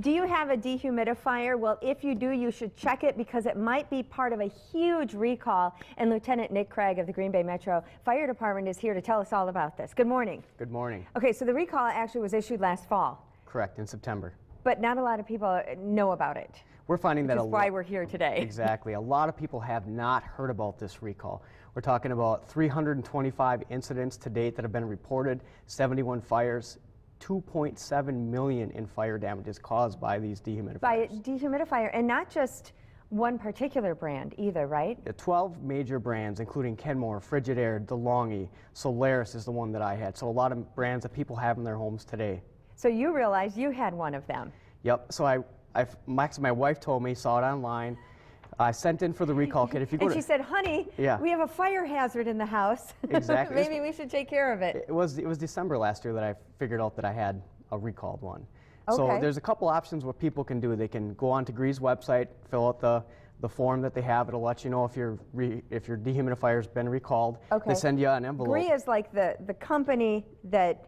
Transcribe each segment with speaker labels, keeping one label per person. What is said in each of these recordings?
Speaker 1: Do you have a dehumidifier? Well, if you do, you should check it because it might be part of a huge recall. And Lieutenant Nick Craig of the Green Bay Metro Fire Department is here to tell us all about this. Good morning.
Speaker 2: Good morning.
Speaker 1: Okay, so the recall actually was issued last fall.
Speaker 2: Correct, in September.
Speaker 1: But not a lot of people know about it.
Speaker 2: We're finding that
Speaker 1: which is why we're here today.
Speaker 2: Exactly. A lot of people have not heard about this recall. We're talking about 325 incidents to date that have been reported, 71 fires, 2.7 million in fire damages caused by these dehumidifiers.
Speaker 1: By a dehumidifier, and not just one particular brand either, right?
Speaker 2: 12 major brands, including Kenmore, Frigidaire, DeLonghi, Solaris is the one that I had. So a lot of brands that people have in their homes today.
Speaker 1: So you realized you had one of them.
Speaker 2: Yep. So my wife told me, saw it online. I sent in for the recall kit. If you go
Speaker 1: and she said, honey, we have a fire hazard in the house.
Speaker 2: Exactly.
Speaker 1: Maybe we should take care of it.
Speaker 2: It was December last year that I figured out that I had a recalled one.
Speaker 1: Okay.
Speaker 2: So there's a couple options what people can do. They can go onto GREE's website, fill out the form that they have. It'll let you know if your dehumidifier's been recalled.
Speaker 1: Okay.
Speaker 2: They send you an envelope.
Speaker 1: GREE is like the company that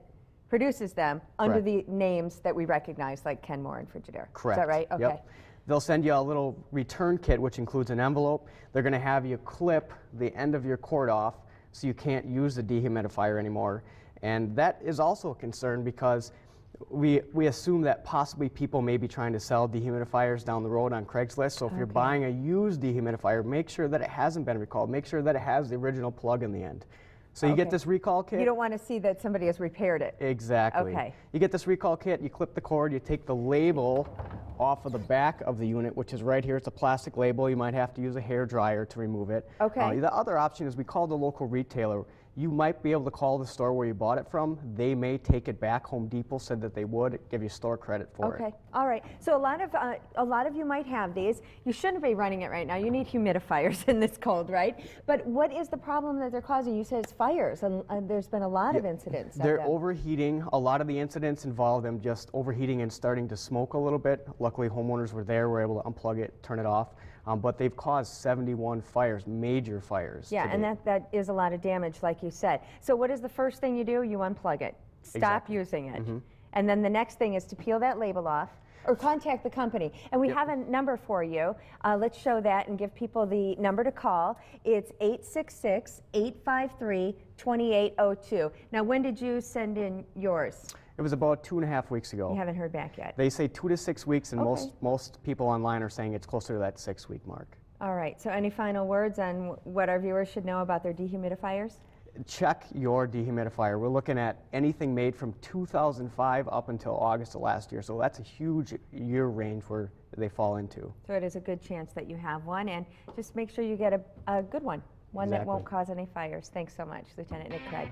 Speaker 1: produces them under the names that we recognize, like Kenmore and Frigidaire.
Speaker 2: Correct.
Speaker 1: Is that right? Okay.
Speaker 2: Yep. They'll send you a little return kit, which includes an envelope. They're going to have you clip the end of your cord off so you can't use the dehumidifier anymore. And that is also a concern because we assume that possibly people may be trying to sell dehumidifiers down the road on Craigslist. So if you're buying a used dehumidifier, make sure that it hasn't been recalled. Make sure that it has the original plug in the end. So you get this recall kit.
Speaker 1: You don't want to see that somebody has repaired it.
Speaker 2: Exactly.
Speaker 1: Okay.
Speaker 2: You get this recall kit, you clip the cord, you take the label off of the back of the unit, which is right here. It's a plastic label. You might have to use a hair dryer to remove it.
Speaker 1: Okay.
Speaker 2: The other option is we call the local retailer. You might be able to call the store where you bought it from. They may take it back. Home Depot said that they would give you store credit for it.
Speaker 1: Okay, all right. So a lot of you might have these. You shouldn't be running it right now. You need humidifiers in this cold, right? But what is the problem that they're causing? You said it's fires, and there's been a lot of incidents.
Speaker 2: They're overheating. A lot of the incidents involve them just overheating and starting to smoke a little bit. Luckily, homeowners were there, were able to unplug it, turn it off. But they've caused 71 fires, major fires.
Speaker 1: Yeah, and that is a lot of damage, like you said. So what is the first thing you do? You unplug it. Stop using it. And then the next thing is to peel that label off or contact the company. And we have a number for you. Let's show that and give people the number to call. It's 866-853-2802. Now, when did you send in yours?
Speaker 2: It was about 2.5 weeks ago.
Speaker 1: You haven't heard back yet?
Speaker 2: They say 2 to 6 weeks, and most people online are saying it's closer to that 6-week mark. All
Speaker 1: right, so any final words on what our viewers should know about their dehumidifiers?
Speaker 2: Check your dehumidifier. We're looking at anything made from 2005 up until August of last year, so that's a huge year range where they fall into.
Speaker 1: So it is a good chance that you have one, and just make sure you get a good one, that won't cause any fires. Thanks so much, Lieutenant Nick Craig.